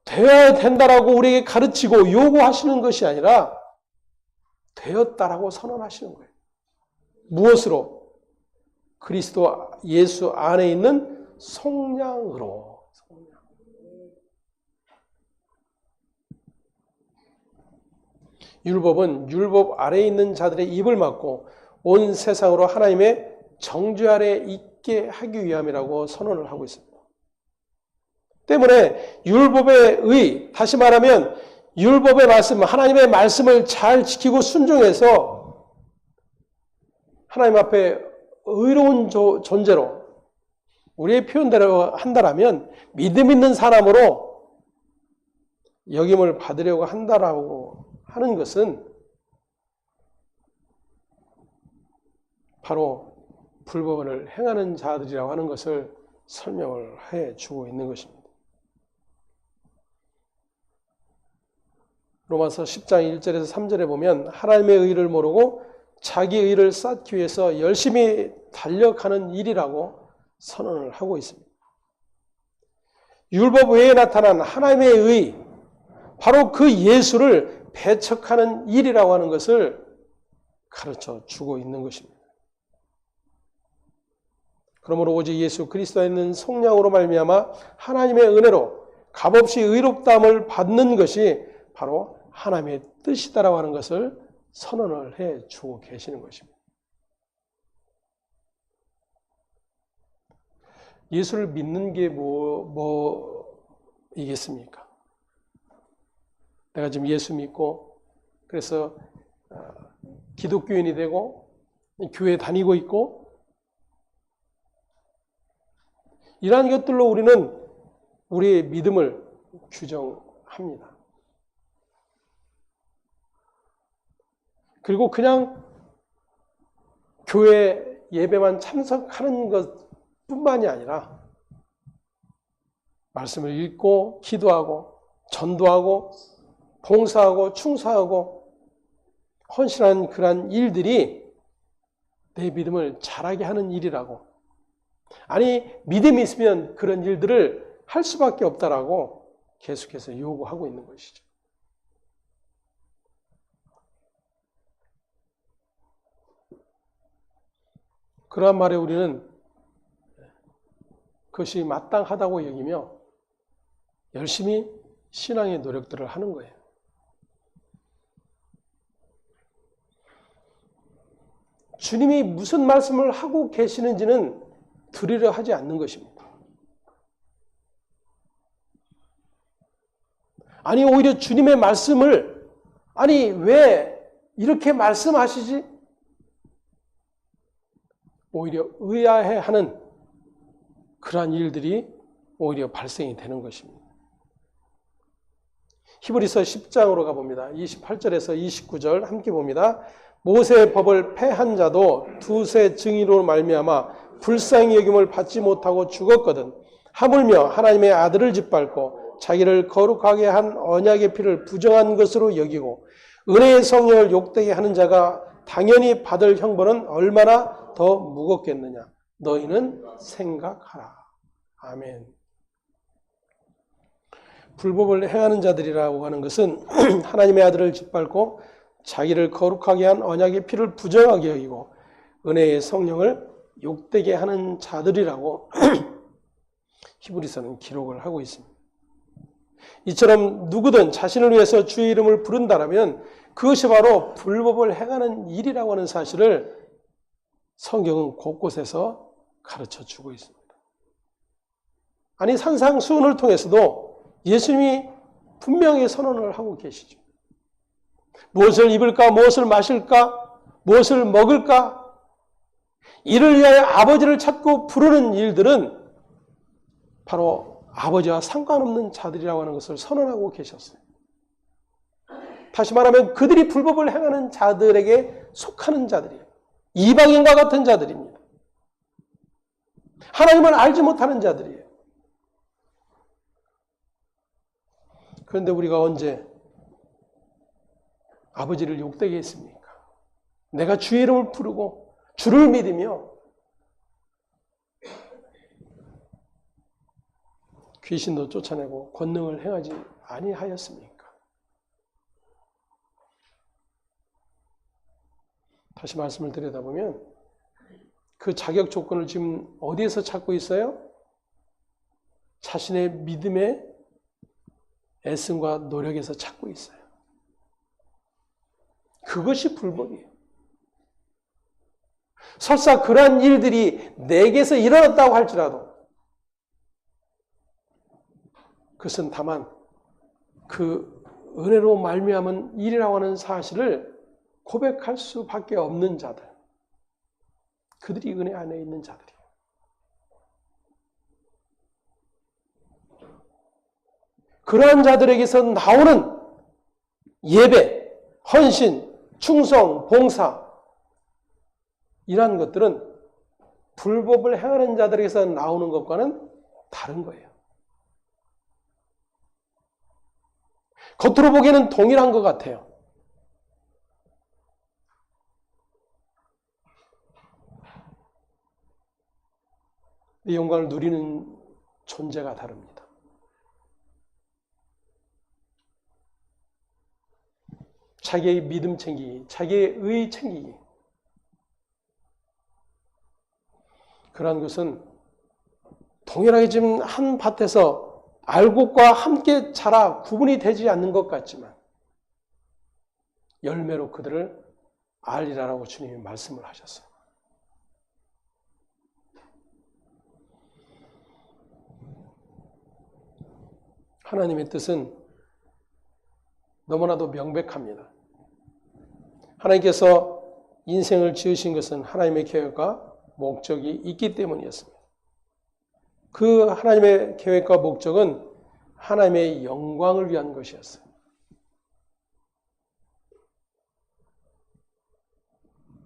되어야 된다라고 우리에게 가르치고 요구하시는 것이 아니라 되었다라고 선언하시는 거예요. 무엇으로? 그리스도 예수 안에 있는 성령으로. 율법은 율법 아래에 있는 자들의 입을 막고 온 세상으로 하나님의 정죄 아래에 있게 하기 위함이라고 선언을 하고 있습니다. 때문에 율법의 의, 다시 말하면 율법의 말씀, 하나님의 말씀을 잘 지키고 순종해서 하나님 앞에 의로운 존재로 우리의 표현대로 한다라면 믿음 있는 사람으로 역임을 받으려고 한다라고 하는 것은 바로 불법을 행하는 자들이라고 하는 것을 설명을 해 주고 있는 것입니다. 로마서 10장 1절에서 3절에 보면 하나님의 의를 모르고 자기 의를 쌓기 위해서 열심히 달려가는 일이라고 선언을 하고 있습니다. 율법 외에 나타난 하나님의 의, 바로 그 예수를 배척하는 일이라고 하는 것을 가르쳐 주고 있는 것입니다. 그러므로 오직 예수 그리스도에 있는 성령으로 말미암아 하나님의 은혜로 값없이 의롭다함을 받는 것이 바로 하나님의 뜻이다라고 하는 것을 선언을 해 주고 계시는 것입니다. 예수를 믿는 게 뭐이겠습니까? 내가 지금 예수 믿고 그래서 기독교인이 되고 교회 다니고 있고 이러한 것들로 우리는 우리의 믿음을 규정합니다. 그리고 그냥 교회 예배만 참석하는 것뿐만이 아니라 말씀을 읽고 기도하고 전도하고 봉사하고 충성하고 헌신한 그러한 일들이 내 믿음을 자라게 하는 일이라고. 아니 믿음이 있으면 그런 일들을 할 수밖에 없다라고 계속해서 요구하고 있는 것이죠. 그러한 말에 우리는 그것이 마땅하다고 여기며 열심히 신앙의 노력들을 하는 거예요. 주님이 무슨 말씀을 하고 계시는지는 들으려 하지 않는 것입니다. 아니 오히려 주님의 말씀을 아니 왜 이렇게 말씀하시지? 오히려 의아해하는 그러한 일들이 오히려 발생이 되는 것입니다. 히브리서 10장으로 가봅니다. 28절에서 29절 함께 봅니다. 모세의 법을 폐한 자도 두세 증인으로 말미암아 불쌍히 여김을 받지 못하고 죽었거든. 하물며 하나님의 아들을 짓밟고 자기를 거룩하게 한 언약의 피를 부정한 것으로 여기고 은혜의 성령을 욕되게 하는 자가 당연히 받을 형벌은 얼마나 더 무겁겠느냐. 너희는 생각하라. 아멘. 불법을 행하는 자들이라고 하는 것은 하나님의 아들을 짓밟고 자기를 거룩하게 한 언약의 피를 부정하게 여기고 은혜의 성령을 욕되게 하는 자들이라고 히브리서는 기록을 하고 있습니다. 이처럼 누구든 자신을 위해서 주의 이름을 부른다라면 그것이 바로 불법을 행하는 일이라고 하는 사실을 성경은 곳곳에서 가르쳐 주고 있습니다. 아니, 산상수훈을 통해서도 예수님이 분명히 선언을 하고 계시죠. 무엇을 입을까, 무엇을 마실까, 무엇을 먹을까, 이를 위하여 아버지를 찾고 부르는 일들은 바로 아버지와 상관없는 자들이라고 하는 것을 선언하고 계셨어요. 다시 말하면 그들이 불법을 행하는 자들에게 속하는 자들이에요. 이방인과 같은 자들입니다. 하나님을 알지 못하는 자들이에요. 그런데 우리가 언제 아버지를 욕되게 했습니까? 내가 주의 이름을 부르고 주를 믿으며 귀신도 쫓아내고 권능을 행하지 아니하였습니까? 다시 말씀을 드려다보면 그 자격 조건을 지금 어디에서 찾고 있어요? 자신의 믿음의 애씀과 노력에서 찾고 있어요. 그것이 불법이에요. 설사 그러한 일들이 내게서 일어났다고 할지라도 그것은 다만 그 은혜로 말미암은 일이라고 하는 사실을 고백할 수밖에 없는 자들, 그들이 은혜 안에 있는 자들이에요. 그러한 자들에게서 나오는 예배, 헌신, 충성, 봉사, 이러한 것들은 불법을 행하는 자들에게서 나오는 것과는 다른 거예요. 겉으로 보기에는 동일한 것 같아요. 이 영광을 누리는 존재가 다릅니다. 자기의 믿음 챙기기, 자기의 의 챙기기. 그러한 것은 동일하게 지금 한 밭에서 알곡과 함께 자라 구분이 되지 않는 것 같지만 열매로 그들을 알리라라고 주님이 말씀을 하셨어요. 하나님의 뜻은 너무나도 명백합니다. 하나님께서 인생을 지으신 것은 하나님의 계획과 목적이 있기 때문이었습니다. 그 하나님의 계획과 목적은 하나님의 영광을 위한 것이었어요.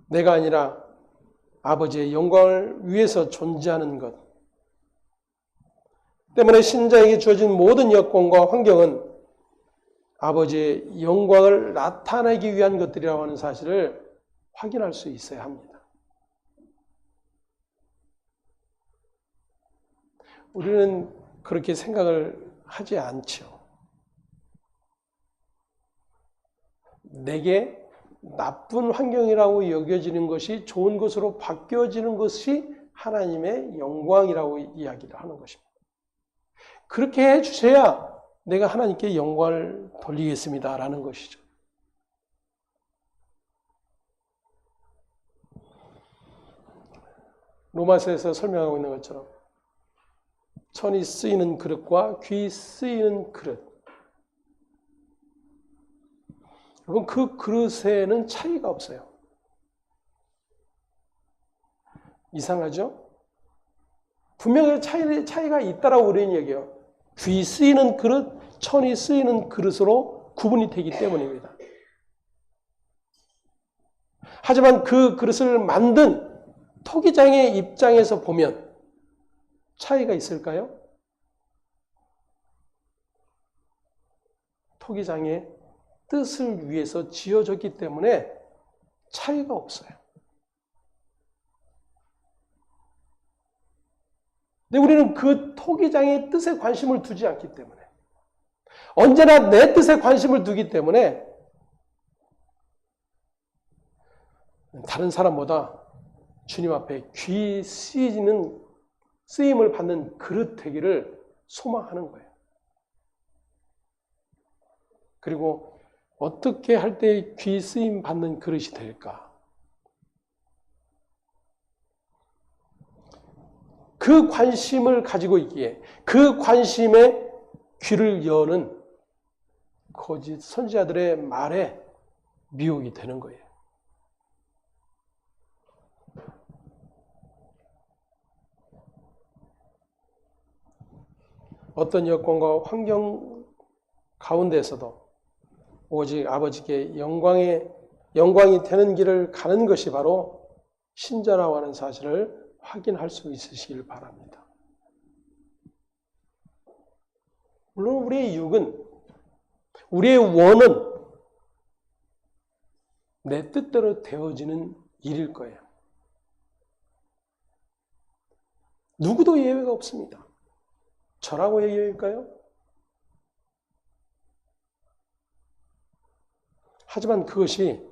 내가 아니라 아버지의 영광을 위해서 존재하는 것 때문에 신자에게 주어진 모든 여건과 환경은 아버지의 영광을 나타내기 위한 것들이라고 하는 사실을 확인할 수 있어야 합니다. 우리는 그렇게 생각을 하지 않죠. 내게 나쁜 환경이라고 여겨지는 것이 좋은 것으로 바뀌어지는 것이 하나님의 영광이라고 이야기를 하는 것입니다. 그렇게 해주셔야 내가 하나님께 영광을 돌리겠습니다 라는 것이죠. 로마서에서 설명하고 있는 것처럼 천이 쓰이는 그릇과 귀 쓰이는 그릇. 여러분, 그 그릇에는 차이가 없어요. 이상하죠? 분명히 차이가 있다라고 우리는 얘기해요. 귀 쓰이는 그릇, 천이 쓰이는 그릇으로 구분이 되기 때문입니다. 하지만 그 그릇을 만든 토기장의 입장에서 보면 차이가 있을까요? 토기장의 뜻을 위해서 지어졌기 때문에 차이가 없어요. 근데 우리는 그 토기장의 뜻에 관심을 두지 않기 때문에 언제나 내 뜻에 관심을 두기 때문에 다른 사람보다 주님 앞에 귀 쓰임을 받는 그릇 되기를 소망하는 거예요. 그리고 어떻게 할 때 귀 쓰임 받는 그릇이 될까? 그 관심을 가지고 있기에 그 관심에 귀를 여는 거짓 선지자들의 말에 미혹이 되는 거예요. 어떤 여건과 환경 가운데서도 오직 아버지께 영광이 되는 길을 가는 것이 바로 신자라고 하는 사실을 확인할 수 있으시길 바랍니다. 물론 우리의 육은, 우리의 원은 내 뜻대로 되어지는 일일 거예요. 누구도 예외가 없습니다. 저라고 예외일까요? 하지만 그것이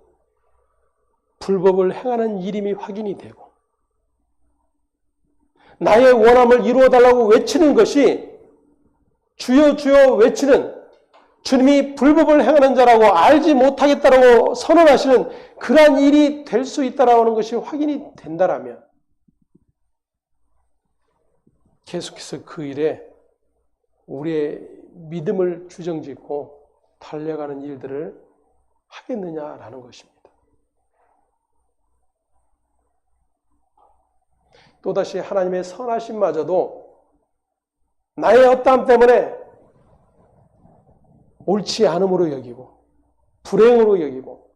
불법을 행하는 일임이 확인이 되고 나의 원함을 이루어달라고 외치는 것이 주여 주여 외치는 주님이 불법을 행하는 자라고 알지 못하겠다라고 선언하시는 그러한 일이 될 수 있다라고 하는 것이 확인이 된다라면 계속해서 그 일에 우리의 믿음을 주정짓고 달려가는 일들을 하겠느냐라는 것입니다. 또다시 하나님의 선하심마저도 나의 어떠함 때문에 옳지 않음으로 여기고 불행으로 여기고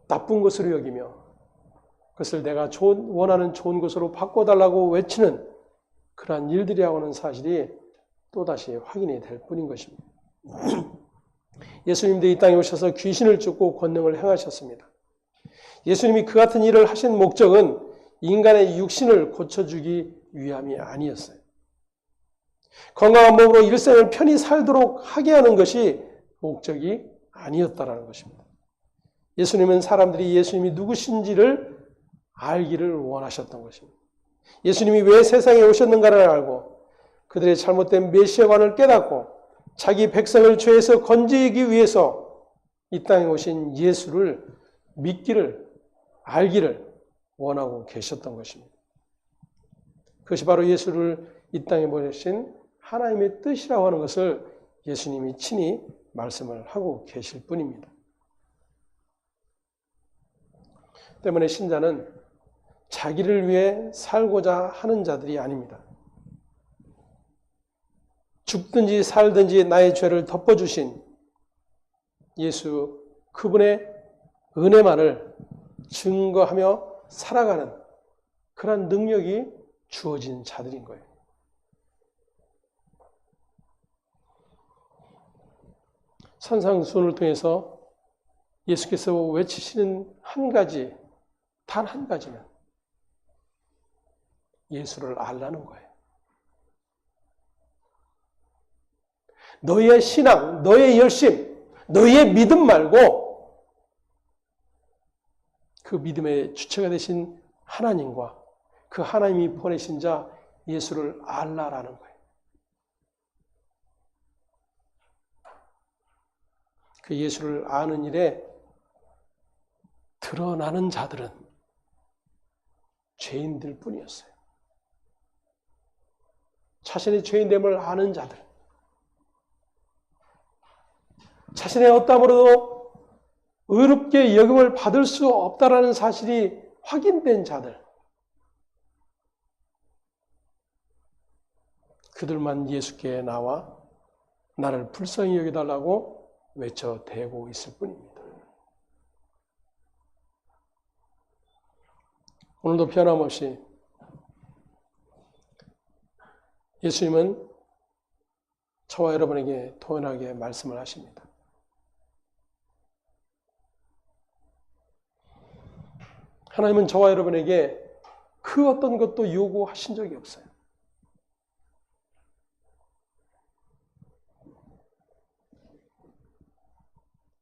나쁜 것으로 여기며 그것을 내가 원하는 좋은 것으로 바꿔달라고 외치는 그러한 일들이라고 하는 사실이 또다시 확인이 될 뿐인 것입니다. 예수님도 이 땅에 오셔서 귀신을 쫓고 권능을 행하셨습니다. 예수님이 그 같은 일을 하신 목적은 인간의 육신을 고쳐주기 위함이 아니었어요. 건강한 몸으로 일생을 편히 살도록 하게 하는 것이 목적이 아니었다는 것입니다. 예수님은 사람들이 예수님이 누구신지를 알기를 원하셨던 것입니다. 예수님이 왜 세상에 오셨는가를 알고 그들의 잘못된 메시아관을 깨닫고 자기 백성을 죄에서 건지기 위해서 이 땅에 오신 예수를 믿기를 알기를 원하고 계셨던 것입니다. 그것이 바로 예수를 이 땅에 보내신 하나님의 뜻이라고 하는 것을 예수님이 친히 말씀을 하고 계실 뿐입니다. 때문에 신자는 자기를 위해 살고자 하는 자들이 아닙니다. 죽든지 살든지 나의 죄를 덮어주신 예수 그분의 은혜만을 증거하며 살아가는 그런 능력이 주어진 자들인 거예요. 산상수훈을 통해서 예수께서 외치시는 한 가지, 단 한 가지는 예수를 알라는 거예요. 너의 신앙, 너의 열심, 너의 믿음 말고 그 믿음의 주체가 되신 하나님과 그 하나님이 보내신 자 예수를 알라라는 거예요. 그 예수를 아는 일에 드러나는 자들은 죄인들 뿐이었어요. 자신의 죄인됨을 아는 자들, 자신의 어떠함으로도 의롭게 여김을 받을 수 없다라는 사실이 확인된 자들, 그들만 예수께 나와 나를 불쌍히 여겨달라고 외쳐대고 있을 뿐입니다. 오늘도 변함없이 예수님은 저와 여러분에게 동일하게 말씀을 하십니다. 하나님은 저와 여러분에게 그 어떤 것도 요구하신 적이 없어요.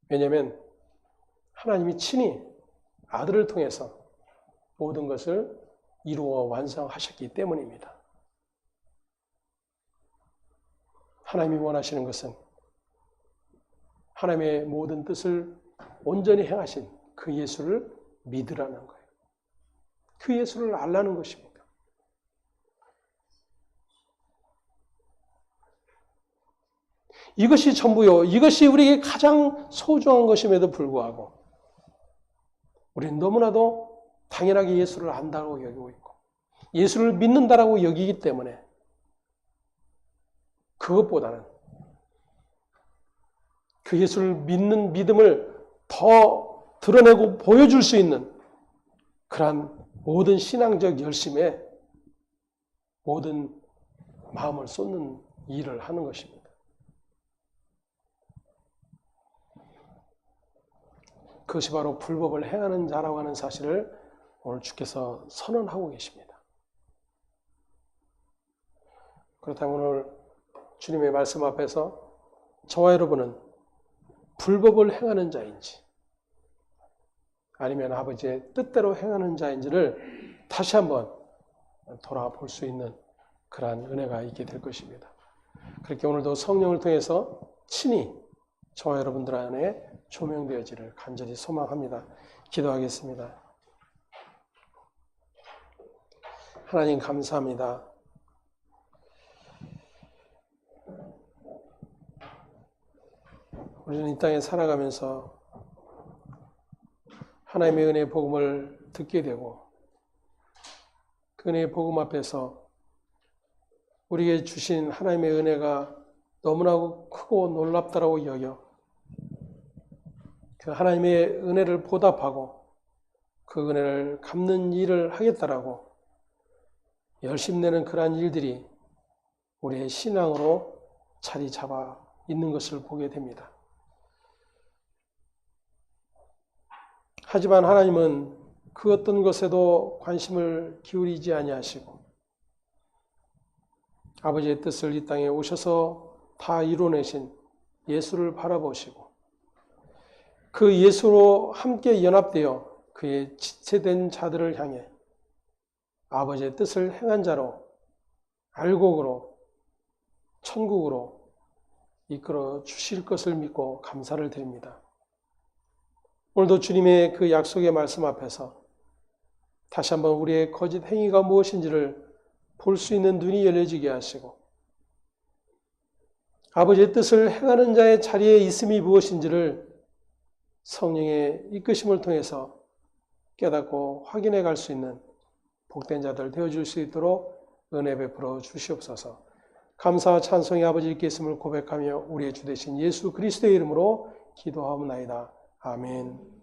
왜냐하면 하나님이 친히 아들을 통해서 모든 것을 이루어 완성하셨기 때문입니다. 하나님이 원하시는 것은 하나님의 모든 뜻을 온전히 행하신 그 예수를 믿으라는 거예요. 그 예수를 알라는 것입니다. 이것이 전부요. 이것이 우리에게 가장 소중한 것임에도 불구하고 우리는 너무나도 당연하게 예수를 안다고 여기고 있고 예수를 믿는다라고 여기기 때문에 그것보다는 그 예수를 믿는 믿음을 더 드러내고 보여줄 수 있는 그러한 모든 신앙적 열심에 모든 마음을 쏟는 일을 하는 것입니다. 그것이 바로 불법을 행하는 자라고 하는 사실을 오늘 주께서 선언하고 계십니다. 그렇다면 오늘 주님의 말씀 앞에서 저와 여러분은 불법을 행하는 자인지 아니면 아버지의 뜻대로 행하는 자인지를 다시 한번 돌아볼 수 있는 그러한 은혜가 있게 될 것입니다. 그렇게 오늘도 성령을 통해서 친히 저와 여러분들 안에 조명되어지를 간절히 소망합니다. 기도하겠습니다. 하나님 감사합니다. 우리는 이 땅에 살아가면서 하나님의 은혜의 복음을 듣게 되고 그 은혜의 복음 앞에서 우리에게 주신 하나님의 은혜가 너무나 크고 놀랍다라고 여겨 그 하나님의 은혜를 보답하고 그 은혜를 갚는 일을 하겠다라고 열심내는 그러한 일들이 우리의 신앙으로 자리 잡아 있는 것을 보게 됩니다. 하지만 하나님은 그 어떤 것에도 관심을 기울이지 아니하시고 아버지의 뜻을 이 땅에 오셔서 다 이뤄내신 예수를 바라보시고 그 예수로 함께 연합되어 그의 지체된 자들을 향해 아버지의 뜻을 행한 자로 알곡으로 천국으로 이끌어 주실 것을 믿고 감사를 드립니다. 오늘도 주님의 그 약속의 말씀 앞에서 다시 한번 우리의 거짓 행위가 무엇인지를 볼 수 있는 눈이 열려지게 하시고 아버지의 뜻을 행하는 자의 자리에 있음이 무엇인지를 성령의 이끄심을 통해서 깨닫고 확인해 갈 수 있는 복된 자들 되어줄 수 있도록 은혜 베풀어 주시옵소서. 감사와 찬송의 아버지께 있음을 고백하며 우리의 주 되신 예수 그리스도의 이름으로 기도하옵나이다. 아멘.